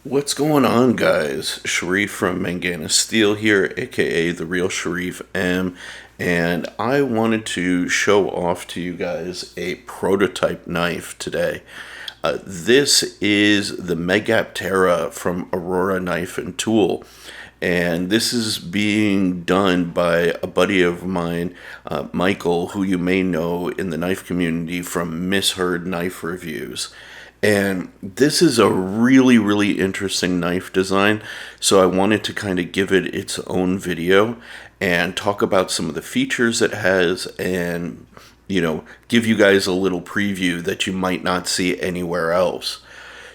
What's going on, guys? Sherif from ManganasSteel here, aka the real Sherif M, and I wanted to show off to you guys a prototype knife today. This is the Megaptera from Aurora Knife and Tool, and this is being done by a buddy of mine, Michael, who you may know in the knife community from Misheard Knife Reviews. And this is a really, really interesting knife design, so I wanted to kind of give it its own video and talk about some of the features it has and, give you guys a little preview that you might not see anywhere else.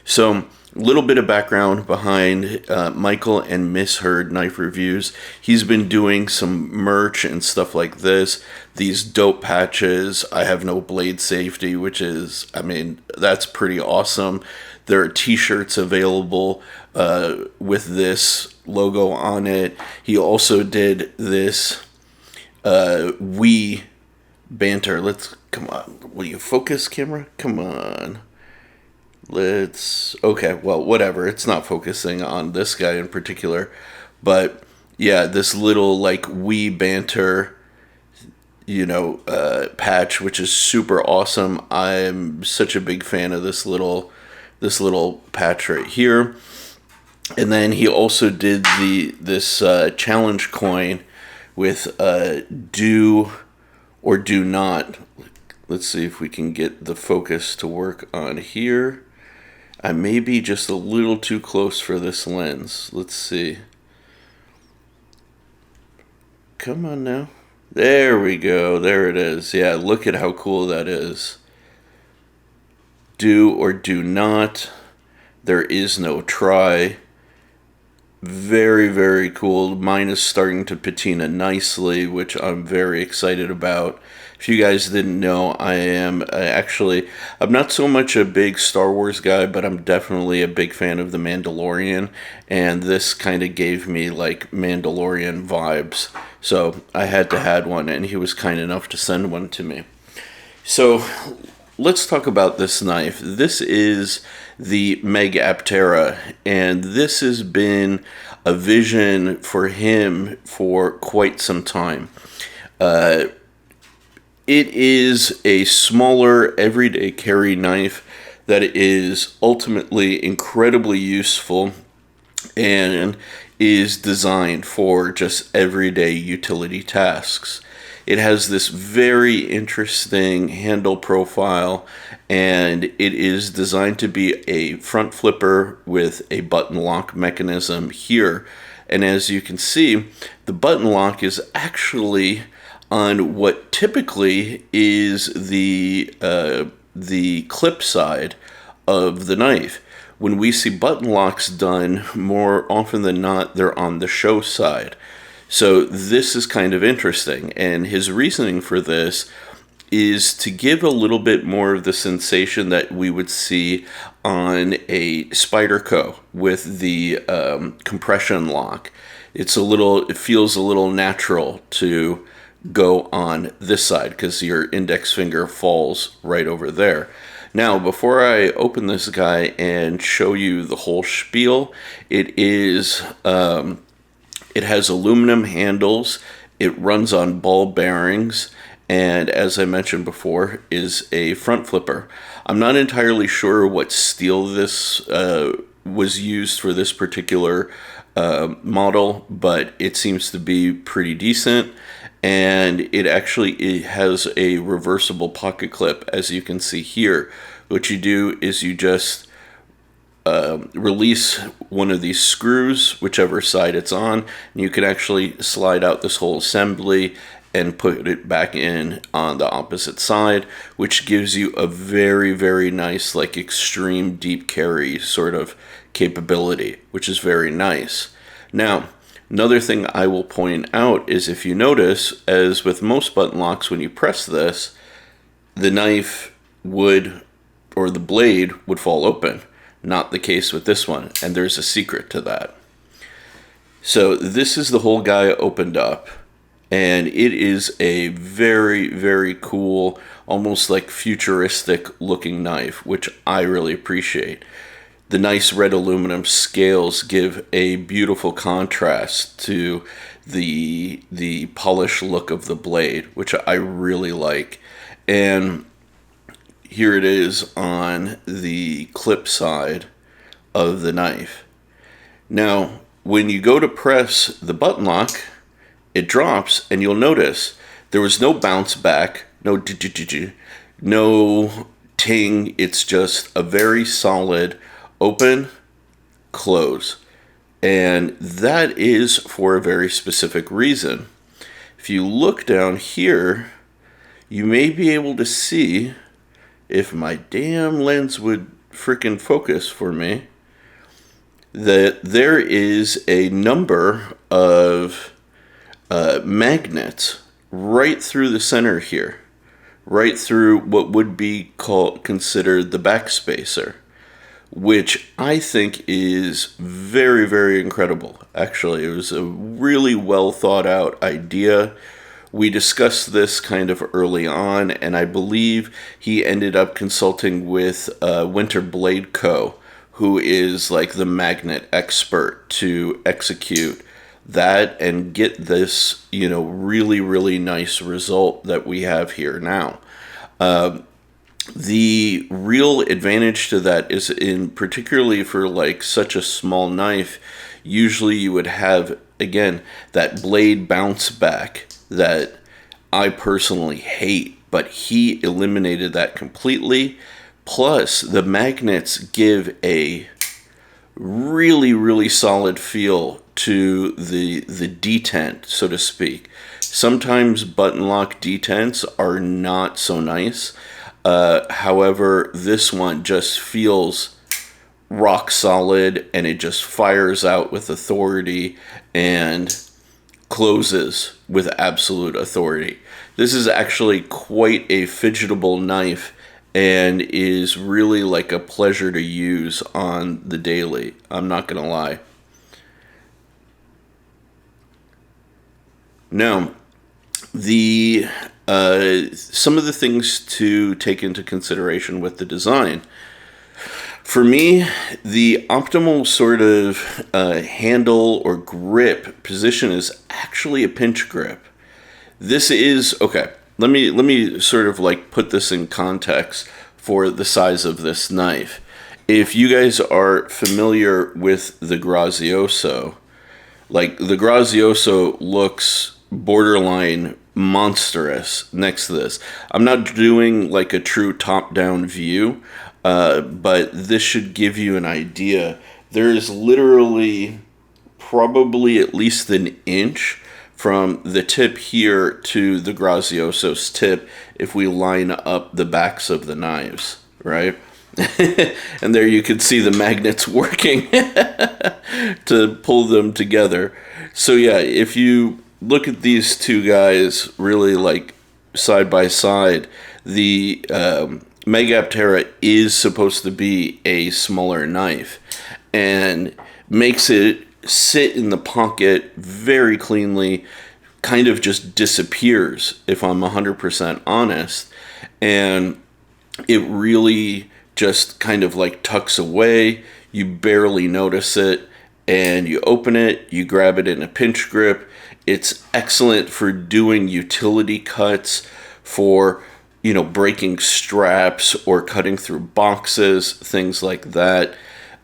So, a little bit of background behind Michael and Misheard Knife Reviews. He's been doing some merch and stuff like this. These dope patches. I have no blade safety, which is, that's pretty awesome. There are t-shirts available with this logo on it. He also did this banter. Come on. Will you focus, camera? Come on. Okay, well, whatever. It's not focusing on this guy in particular. But, yeah, this little, banter, patch, which is super awesome. I'm such a big fan of this little patch right here. And then he also did this challenge coin with do or do not. Let's see if we can get the focus to work on here. I may be just a little too close for this lens. Let's see. Come on now. There we go. There it is. Yeah, look at how cool that is. Do or do not. There is no try. Very, very cool. Mine is starting to patina nicely, which I'm very excited about. If you guys didn't know, I'm not so much a big Star Wars guy, but I'm definitely a big fan of The Mandalorian, and this kind of gave me Mandalorian vibes. So I had to have one, and he was kind enough to send one to me. So let's talk about this knife. This is the Megaptera, and this has been a vision for him for quite some time. It is a smaller, everyday carry knife that is ultimately incredibly useful and is designed for just everyday utility tasks. It has this very interesting handle profile, and it is designed to be a front flipper with a button lock mechanism here. And as you can see, the button lock is actually on what typically is the clip side of the knife. When we see button locks done, more often than not, they're on the show side. So this is kind of interesting, and his reasoning for this is to give a little bit more of the sensation that we would see on a Spyderco with the compression lock. It feels a little natural to go on this side because your index finger falls right over there. Now, before I open this guy and show you the whole spiel, it has aluminum handles, it runs on ball bearings, and as I mentioned before, is a front flipper. I'm not entirely sure what steel this was used for this particular model, but it seems to be pretty decent. And it has a reversible pocket clip, as you can see here. What you do is you just release one of these screws, whichever side it's on, and you can actually slide out this whole assembly and put it back in on the opposite side, which gives you a very, very nice, extreme deep carry sort of capability, which is very nice. Now, another thing I will point out is if you notice, as with most button locks, when you press this, the knife or the blade would fall open. Not the case with this one, and there's a secret to that. So this is the whole guy opened up, and it is a very, very cool, almost futuristic looking knife, which I really appreciate. the nice red aluminum scales give a beautiful contrast to the polished look of the blade, which I really like. And here it is on the clip side of the knife. Now, when you go to press the button lock, it drops, and you'll notice there was no bounce back, no no ting. It's just a very solid open, close. And that is for a very specific reason. If you look down here, you may be able to see, if my damn lens would frickin' focus for me, that there is a number of magnets right through the center here, right through what would be considered the backspacer, which I think is very, very incredible. Actually, it was a really well thought out idea. We discussed this kind of early on, and I believe he ended up consulting with Winter Blade Co., who is like the magnet expert, to execute that and get this, you know, really, really nice result that we have here now. The real advantage to that is, in particularly for like such a small knife, usually you would have, again, that blade bounce back that I personally hate, but he eliminated that completely. Plus, the magnets give a really, really solid feel to the detent, so to speak. Sometimes button lock detents are not so nice. However, this one just feels rock solid, and it just fires out with authority and closes with absolute authority. This is actually quite a fidgetable knife and is really like a pleasure to use on the daily. I'm not gonna lie. Now, some of the things to take into consideration with the design. For me, the optimal sort of handle or grip position is actually a pinch grip. This is, okay, let me sort of like put this in context for the size of this knife. If you guys are familiar with the GRAZIOSO, like the GRAZIOSO looks borderline monstrous next to this. I'm not doing like a true top-down view, but this should give you an idea. There is literally probably at least an inch from the tip here to the GRAZIOSO's tip if we line up the backs of the knives, right? And there you can see the magnets working to pull them together. So yeah, if you look at these two guys really like side by side, the Megaptera is supposed to be a smaller knife and makes it sit in the pocket very cleanly, kind of just disappears, if I'm 100% honest, and it really just kind of like tucks away. You barely notice it, and you open it, you grab it in a pinch grip. It's excellent for doing utility cuts, for, you know, breaking straps or cutting through boxes, things like that.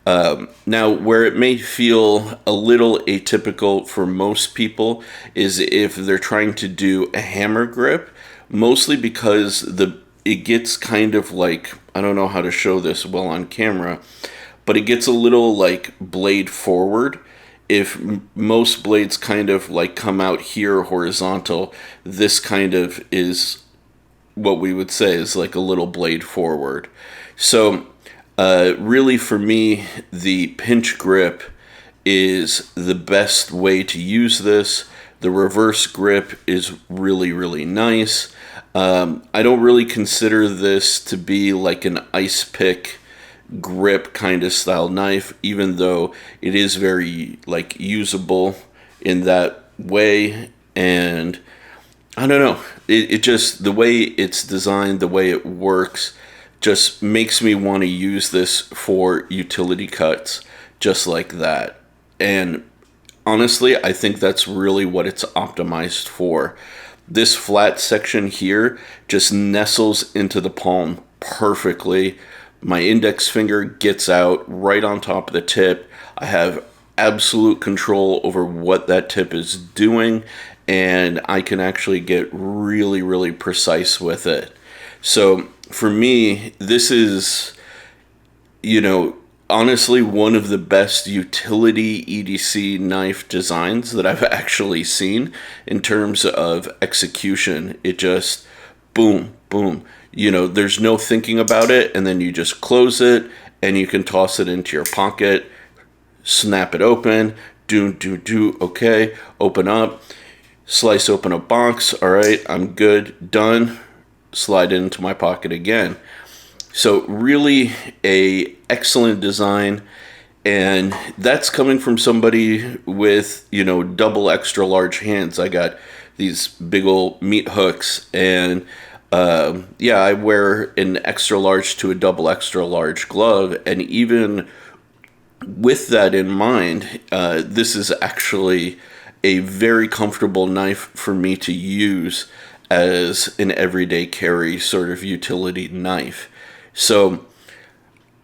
Now, where it may feel a little atypical for most people is if they're trying to do a hammer grip, mostly because it gets kind of like, I don't know how to show this well on camera, but it gets a little like blade forward. If most blades kind of like come out here horizontal, this kind of is what we would say is like a little blade forward. So really for me, the pinch grip is the best way to use this. The reverse grip is really, really nice. I don't really consider this to be like an ice pick grip kind of style knife, even though it is very like usable in that way. And I don't know, it just, the way it's designed, the way it works, just makes me want to use this for utility cuts just like that. And honestly, I think that's really what it's optimized for. This flat section here just nestles into the palm perfectly. My index finger gets out right on top of the tip. I have absolute control over what that tip is doing, and I can actually get really, really precise with it. So for me, this is, you know, honestly one of the best utility EDC knife designs that I've actually seen in terms of execution. It just boom, boom. You know, there's no thinking about it, and then you just close it and you can toss it into your pocket, snap it open, okay, open up, slice open a box, all right, I'm good, done, slide it into my pocket again. So really a excellent design, and that's coming from somebody with, you know, double extra large hands. I got these big old meat hooks, and yeah, I wear an extra large to a double extra large glove, and even with that in mind, this is actually a very comfortable knife for me to use as an everyday carry sort of utility knife. So,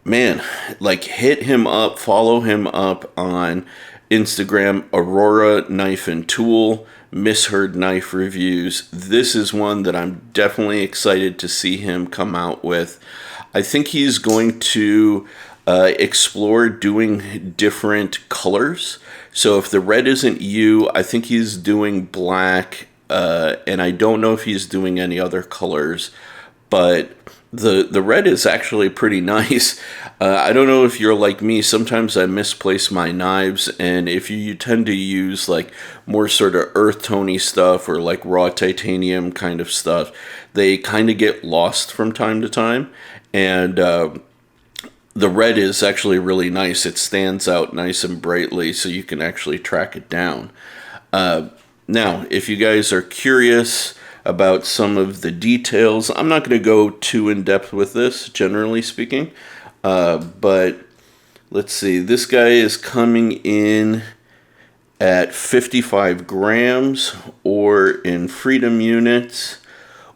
man, like, hit him up, follow him up on Instagram, Aurora Knife and Tool, Misheard Knife Reviews. This is one that I'm definitely excited to see him come out with. I think he's going to explore doing different colors. So if the red isn't you, I think he's doing black, and I don't know if he's doing any other colors, but the red is actually pretty nice. I don't know if you're like me. Sometimes I misplace my knives, and if you tend to use like more sort of earth tony stuff or like raw titanium kind of stuff, they kind of get lost from time to time. And the red is actually really nice. It stands out nice and brightly, so you can actually track it down. Now, if you guys are curious about some of the details, I'm not going to go too in depth with this, generally speaking, but let's see, this guy is coming in at 55 grams, or in freedom units,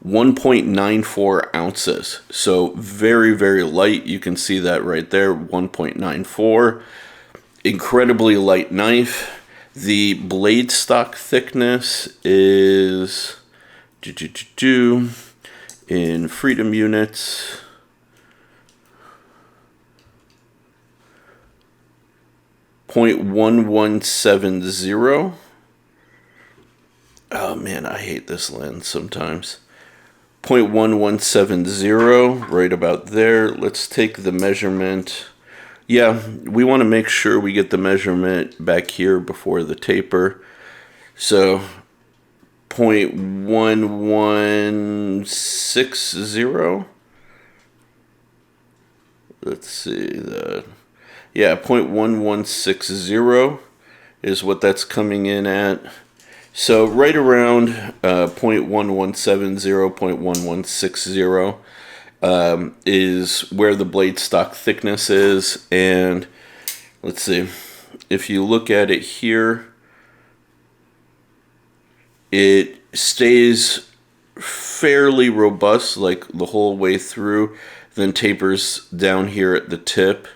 1.94 ounces. So very, very light. You can see that right there, 1.94. Incredibly light knife. The blade stock thickness is in freedom units, 0.1170. Oh man, I hate this lens sometimes. 0.1170, right about there. Let's take the measurement. Yeah, we want to make sure we get the measurement back here before the taper. So 0.1160. Let's see that. Yeah, 0.1160 is what that's coming in at. So right around 0.1170, 0.1160 is where the blade stock thickness is. And let's see, if you look at it here, it stays fairly robust like the whole way through, then tapers down here at the tip,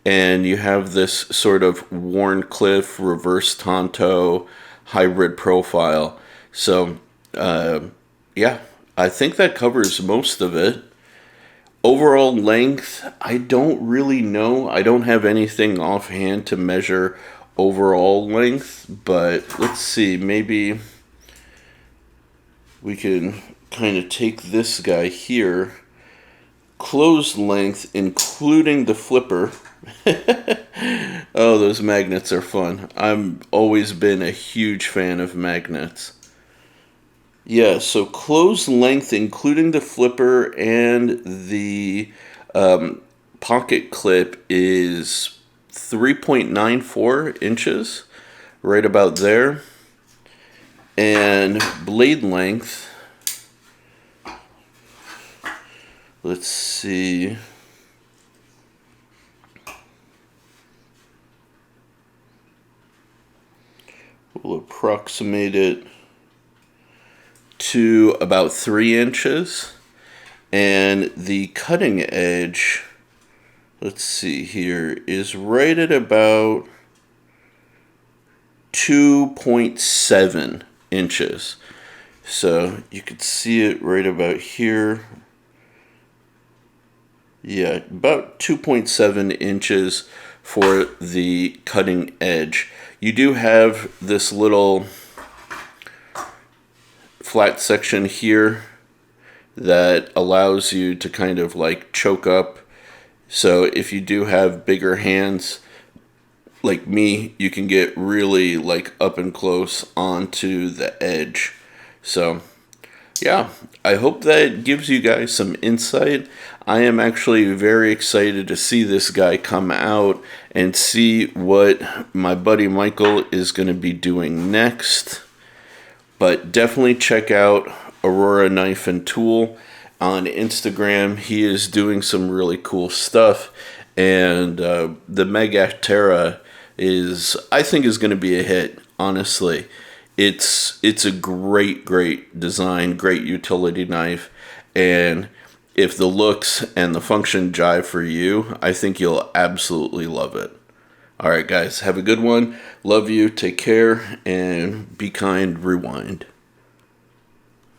and you have this sort of Warncliffe reverse Tonto hybrid profile. So yeah, I think that covers most of it. Overall length, I don't really know. I don't have anything offhand to measure overall length, but let's see, maybe we can kind of take this guy here. Closed length, including the flipper. Oh, those magnets are fun. I've always been a huge fan of magnets. Yeah, so closed length, including the flipper and the pocket clip, is 3.94 inches, right about there. And blade length, Let's see. We'll approximate it to about 3 inches. And the cutting edge, let's see here, is right at about 2.7 inches. So you could see it right about here. Yeah, about 2.7 inches for the cutting edge. You do have this little flat section here that allows you to kind of like choke up. So if you do have bigger hands like me, you can get really like up and close onto the edge. So yeah, I hope that gives you guys some insight. I am actually very excited to see this guy come out and see what my buddy Michael is going to be doing next. But definitely check out Aurora Knife and Tool on Instagram. He is doing some really cool stuff. And the Megaptera I think is going to be a hit, honestly. It's a great design, great utility knife, and if the looks and the function jive for you, I think you'll absolutely love it. All right, guys, have a good one. Love you. Take care, and be kind. Rewind.